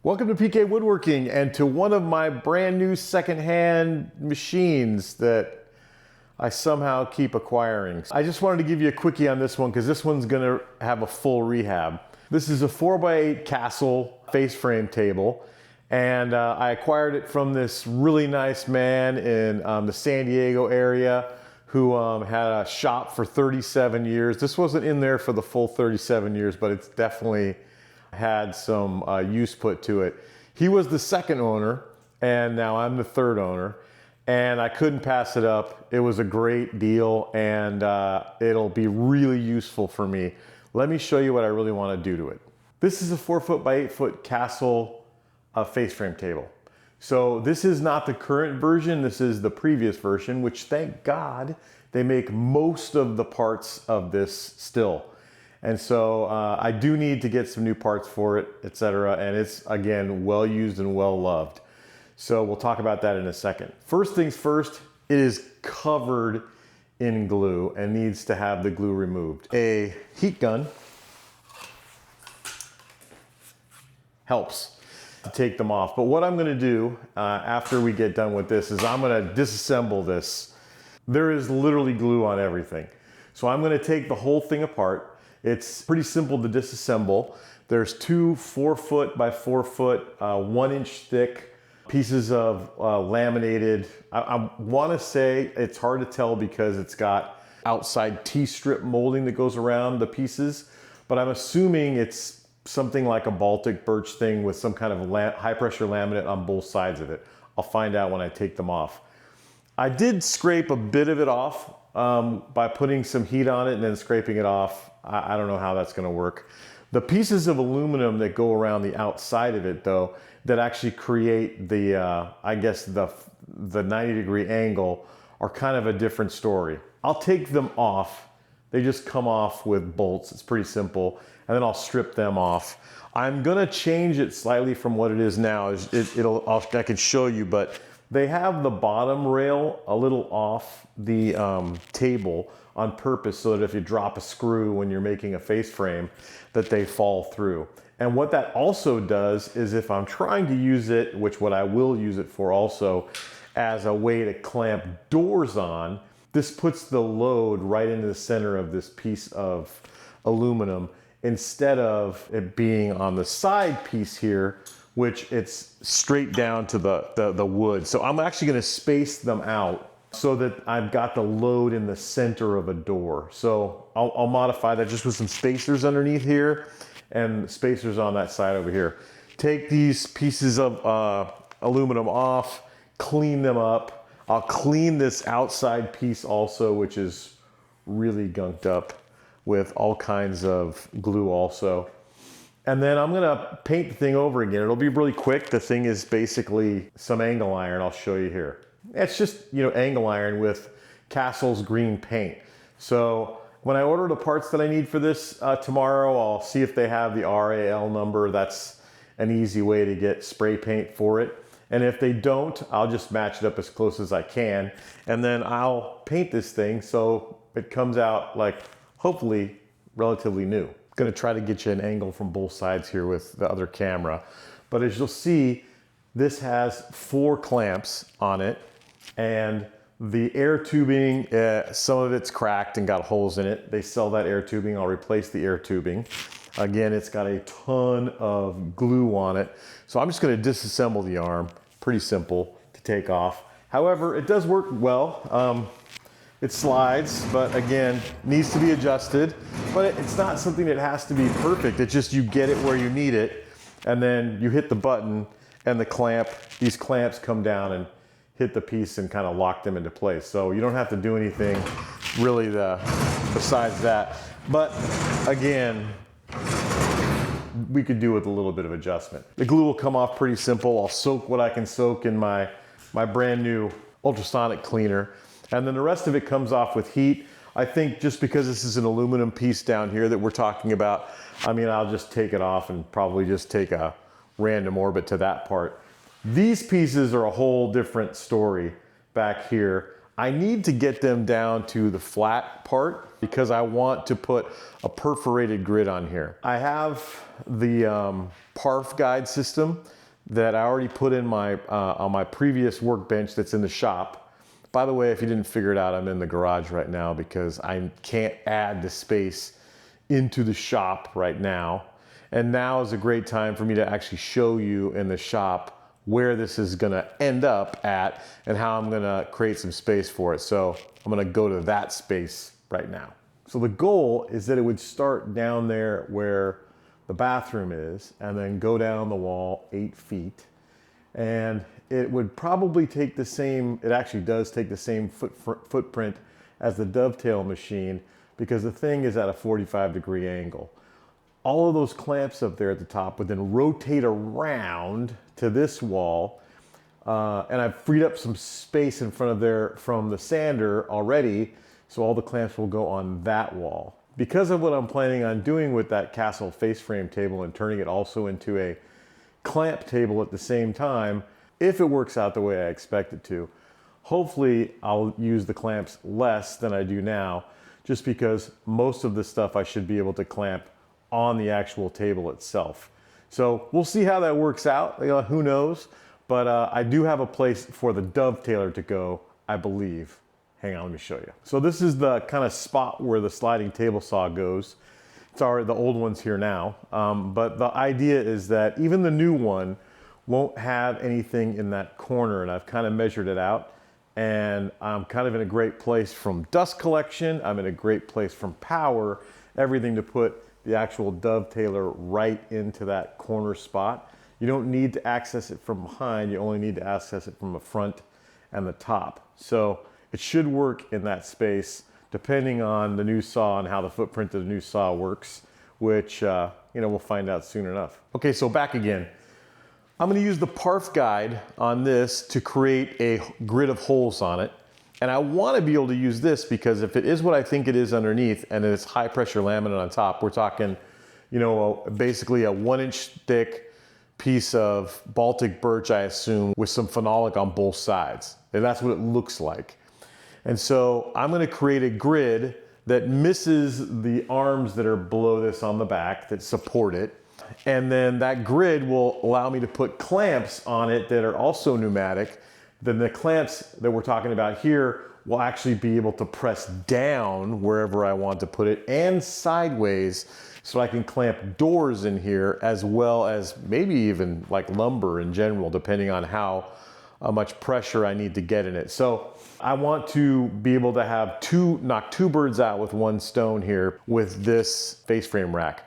Welcome to PK Woodworking and to one of my brand new secondhand machines that I somehow keep acquiring. I just wanted to give you a quickie on this one because this one's gonna have a full rehab. This is a 4x8 Castle face frame table, and I acquired it from this really nice man in the San Diego area who had a shop for 37 years. This wasn't in there for the full 37 years, but it's definitely had some use put to it. He was the second owner, and now I'm the third owner, and I couldn't pass it up. It was a great deal, and it'll be really useful for me. Let me show you what I really want to do to it. This is a 4 foot by 8 foot Castle face frame table. So this is not the current version, this is the previous version, which thank God they make most of the parts of this still. And so I do need to get some new parts for it, etc. And it's, again, well used and well loved. So we'll talk about that in a second. First things first, it is covered in glue and needs to have the glue removed. A heat gun helps to take them off. But what I'm gonna do after we get done with this is I'm gonna disassemble this. There is literally glue on everything. So I'm gonna take the whole thing apart. It's pretty simple to disassemble. There's two 4 foot by 4 foot, 1 inch thick pieces of laminated. I wanna say it's hard to tell because it's got outside T-strip molding that goes around the pieces, but I'm assuming it's something like a Baltic birch thing with some kind of high pressure laminate on both sides of it. I'll find out when I take them off. I did scrape a bit of it off by putting some heat on it and then scraping it off. I don't know how that's gonna work. The pieces of aluminum that go around the outside of it though, that actually create the, I guess the 90-degree angle are kind of a different story. I'll take them off. They just come off with bolts. It's pretty simple. And then I'll strip them off. I'm gonna change it slightly from what it is now. I can show you, but they have the bottom rail a little off the table on purpose so that if you drop a screw when you're making a face frame, that they fall through. And what that also does is if I'm trying to use it, which what I will use it for also, as a way to clamp doors on, this puts the load right into the center of this piece of aluminum instead of it being on the side piece here, which it's straight down to the wood. So I'm actually gonna space them out so that I've got the load in the center of a door. So I'll modify that just with some spacers underneath here and spacers on that side over here. Take these pieces of aluminum off, clean them up. I'll clean this outside piece also, which is really gunked up with all kinds of glue also. And then I'm gonna paint the thing over again. It'll be really quick. The thing is basically some angle iron. I'll show you here. It's just, you know, angle iron with Castle's green paint. So when I order the parts that I need for this tomorrow, I'll see if they have the RAL number. That's an easy way to get spray paint for it. And if they don't, I'll just match it up as close as I can. And then I'll paint this thing so it comes out like, hopefully, relatively new. Gonna try to get you an angle from both sides here with the other camera. But as you'll see, this has 4 clamps on it, and the air tubing, some of it's cracked and got holes in it. They sell that air tubing. I'll replace the air tubing. Again, it's got a ton of glue on it. So I'm just gonna disassemble the arm. Pretty simple to take off. However, it does work well. It slides, but again, needs to be adjusted. But it's not something that has to be perfect. It's just you get it where you need it, and then you hit the button, and the clamp, these clamps come down and hit the piece and kind of lock them into place. So you don't have to do anything really besides that. But again, we could do with a little bit of adjustment. The glue will come off pretty simple. I'll soak what I can soak in my brand new ultrasonic cleaner. And then the rest of it comes off with heat. I think just because this is an aluminum piece down here that we're talking about, I mean, I'll just take it off and probably just take a random orbit to that part. These pieces are a whole different story back here. I need to get them down to the flat part because I want to put a perforated grid on here. I have the PARF guide system that I already put in my on my previous workbench that's in the shop. By the way, if you didn't figure it out, I'm in the garage right now because I can't add the space into the shop right now. And now is a great time for me to actually show you in the shop where this is gonna end up at and how I'm gonna create some space for it. So I'm gonna go to that space right now. So the goal is that it would start down there where the bathroom is and then go down the wall 8 feet. And it would probably take the same, it actually does take the same footprint as the dovetail machine because the thing is at a 45-degree angle. All of those clamps up there at the top would then rotate around to this wall. And I've freed up some space in front of there from the sander already, so all the clamps will go on that wall. Because of what I'm planning on doing with that Castle face frame table and turning it also into a clamp table at the same time, if it works out the way I expect it to, hopefully I'll use the clamps less than I do now, just because most of the stuff I should be able to clamp on the actual table itself. So we'll see how that works out. You know, who knows? But I do have a place for the dovetailer to go, I believe. Hang on, let me show you. So this is the kind of spot where the sliding table saw goes. It's already the old one's here now. But the idea is that even the new one won't have anything in that corner, and I've kind of measured it out. And I'm kind of in a great place from dust collection. I'm in a great place from power, everything to put the actual dovetailer right into that corner spot. You don't need to access it from behind. You only need to access it from the front and the top. So it should work in that space depending on the new saw and how the footprint of the new saw works, which you know, we'll find out soon enough. Okay, so back again. I'm gonna use the parf guide on this to create a grid of holes on it. And I wanna be able to use this because if it is what I think it is underneath and it's high pressure laminate on top, we're talking, you know, basically a 1-inch thick piece of Baltic birch, I assume, with some phenolic on both sides. And that's what it looks like. And so I'm gonna create a grid that misses the arms that are below this on the back that support it. And then that grid will allow me to put clamps on it that are also pneumatic. Then the clamps that we're talking about here will actually be able to press down wherever I want to put it and sideways, so I can clamp doors in here as well as maybe even like lumber in general, depending on how much pressure I need to get in it. So I want to be able to have knock two birds out with one stone here with this face frame rack.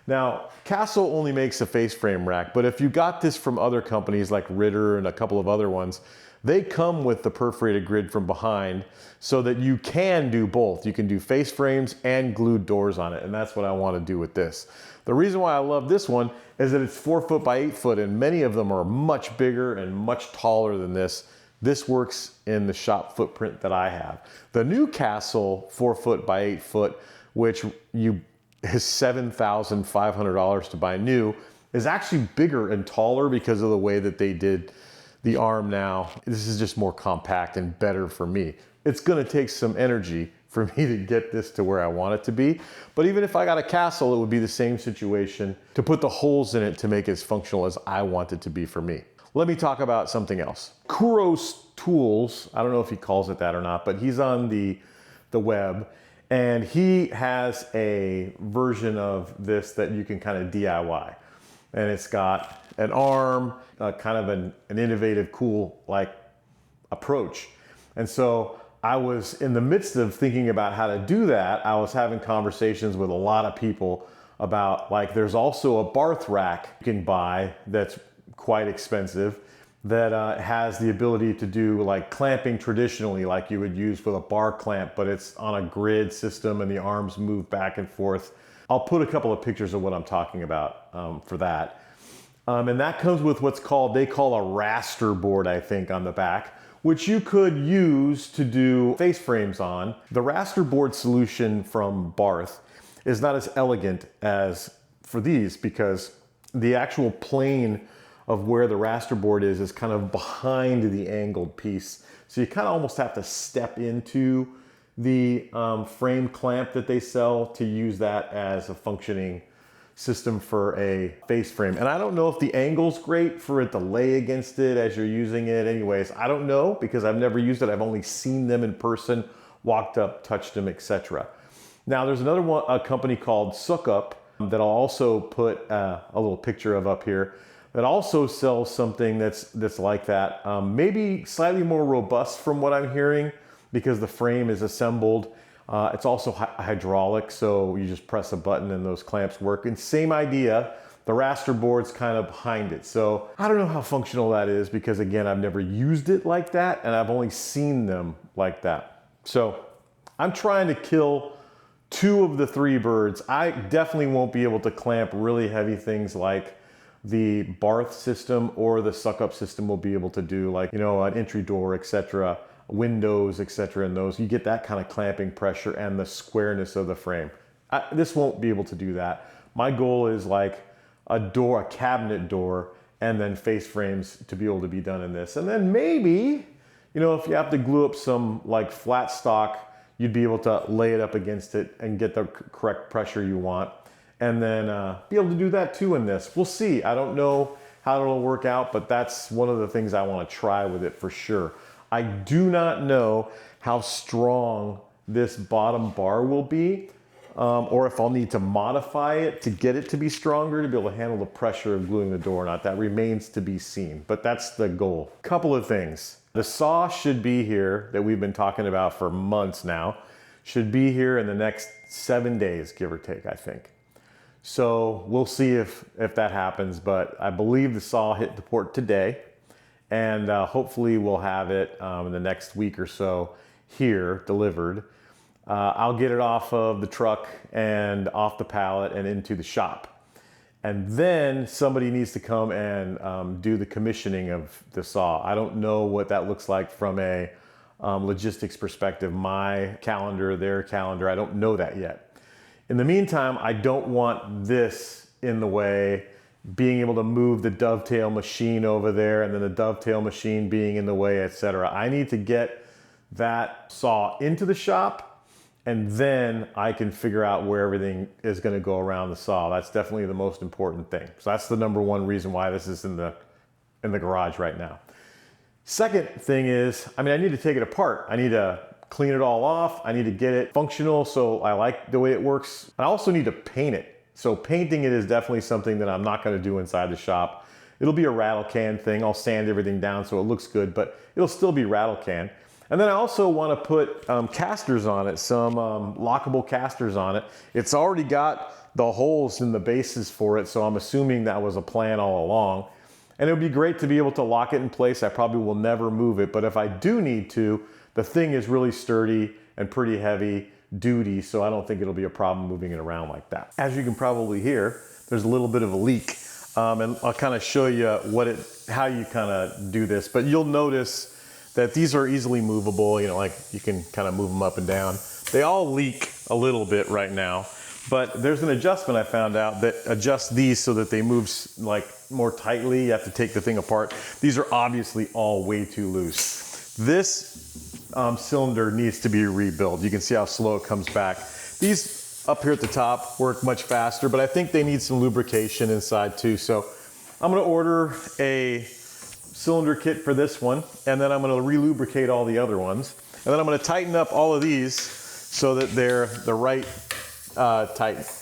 Now, Castle only makes a face frame rack, but if you got this from other companies like Ritter and a couple of other ones, they come with the perforated grid from behind so that you can do both. You can do face frames and glued doors on it, and that's what I want to do with this. The reason why I love this one is that it's 4 foot by 8 foot, and many of them are much bigger and much taller than this. This works in the shop footprint that I have. The new Castle 4 foot by 8 foot, which is $7,500 to buy new, is actually bigger and taller because of the way that they did the arm now. This is just more compact and better for me. It's gonna take some energy for me to get this to where I want it to be. But even if I got a Castle, it would be the same situation to put the holes in it to make it as functional as I want it to be for me. Let me talk about something else. Kuros Tools, I don't know if he calls it that or not, but he's on the web, and he has a version of this that you can kind of DIY. And it's got an arm, kind of an innovative, cool like approach. And so I was in the midst of thinking about how to do that. I was having conversations with a lot of people about, like, there's also a Barth rack you can buy that's quite expensive that has the ability to do like clamping traditionally like you would use with a bar clamp, but it's on a grid system and the arms move back and forth. I'll put a couple of pictures of what I'm talking about for that. And that comes with what's called, they call a raster board, I think, on the back, which you could use to do face frames on. The raster board solution from Barth is not as elegant as for these because the actual plane of where the raster board is kind of behind the angled piece. So you kind of almost have to step into the frame clamp that they sell to use that as a functioning system for a face frame. And I don't know if the angle's great for it to lay against it as you're using it. Anyways, I don't know because I've never used it. I've only seen them in person, walked up, touched them, etc. Now there's another one, a company called Suck-Up that I'll also put a little picture of up here, that also sells something that's like that. Maybe slightly more robust from what I'm hearing because the frame is assembled. It's also hydraulic, so you just press a button and those clamps work. And same idea, the raster board's kind of behind it. So I don't know how functional that is because again, I've never used it like that and I've only seen them like that. So I'm trying to kill 2 of the 3 birds. I definitely won't be able to clamp really heavy things like the Barth system or the Suck-Up system will be able to do, like, you know, an entry door, etc., windows, etc. And those, you get that kind of clamping pressure and the squareness of the frame. This won't be able to do that. My goal is like a door, a cabinet door, and then face frames to be able to be done in this. And then maybe, you know, if you have to glue up some like flat stock, you'd be able to lay it up against it and get the correct pressure you want. And then be able to do that too in this. We'll see. I don't know how it'll work out, but that's one of the things I want to try with it for sure. I do not know how strong this bottom bar will be, or if I'll need to modify it to get it to be stronger to be able to handle the pressure of gluing the door or not. That remains to be seen, but that's the goal. Couple of things. The saw should be here that we've been talking about for months now. Should be here in the next 7 days, give or take, I think. So we'll see if that happens, but I believe the saw hit the port today, and hopefully we'll have it in the next week or so here delivered. I'll get it off of the truck and off the pallet and into the shop. And then somebody needs to come and do the commissioning of the saw. I don't know what that looks like from a logistics perspective. My calendar, their calendar, I don't know that yet. In the meantime, I don't want this in the way, being able to move the dovetail machine over there and then the dovetail machine being in the way, etc. I need to get that saw into the shop and then I can figure out where everything is going to go around the saw. That's definitely the most important thing. So that's the number 1 reason why this is in the garage right now. Second thing is, I need to take it apart. I need to clean it all off. I need to get it functional, so I like the way it works. I also need to paint it. So painting it is definitely something that I'm not going to do inside the shop. It'll be a rattle can thing. I'll sand everything down so it looks good, but it'll still be rattle can. And then I also want to put casters on it, some lockable casters on it. It's already got the holes in the bases for it, so I'm assuming that was a plan all along. And it would be great to be able to lock it in place. I probably will never move it, but if I do need to, the thing is really sturdy and pretty heavy duty, so I don't think it'll be a problem moving it around like that. As you can probably hear, there's a little bit of a leak. And I'll kind of show you how you kind of do this, but you'll notice that these are easily movable, you know, like you can kind of move them up and down. They all leak a little bit right now, but there's an adjustment I found out that adjusts these so that they move like more tightly. You have to take the thing apart. These are obviously all way too loose. This cylinder needs to be rebuilt. You can see how slow it comes back. These up here at the top work much faster, but I think they need some lubrication inside too. So I'm gonna order a cylinder kit for this one, and then I'm gonna re-lubricate all the other ones. And then I'm gonna tighten up all of these so that they're the right tightness,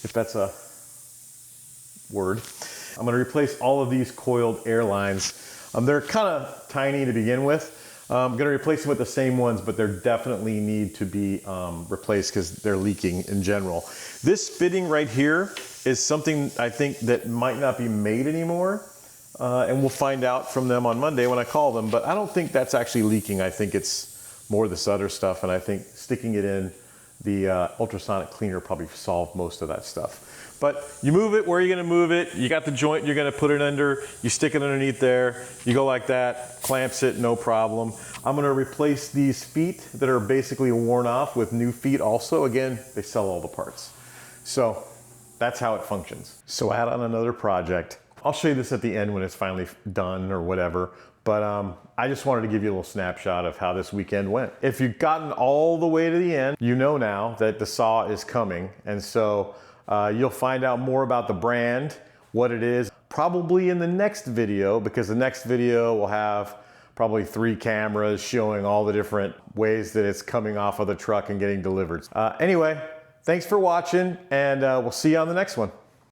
if that's a word. I'm gonna replace all of these coiled air lines. They're kind of tiny to begin with. I'm gonna replace them with the same ones, but they definitely need to be replaced because they're leaking in general. This fitting right here is something I think that might not be made anymore. And we'll find out from them on Monday when I call them, but I don't think that's actually leaking. I think it's more this other stuff, and I think sticking it in the ultrasonic cleaner probably solved most of that stuff. But you move it where you're gonna move it. You got the joint you're gonna put it under. You stick it underneath there. You go like that, clamps it, no problem. I'm gonna replace these feet that are basically worn off with new feet also. Again, they sell all the parts. So that's how it functions. So add on another project. I'll show you this at the end when it's finally done or whatever. But I just wanted to give you a little snapshot of how this weekend went. If you've gotten all the way to the end, you know now that the saw is coming. And so you'll find out more about the brand, what it is, probably in the next video, because the next video will have probably 3 cameras showing all the different ways that it's coming off of the truck and getting delivered. Anyway, thanks for watching, and we'll see you on the next one.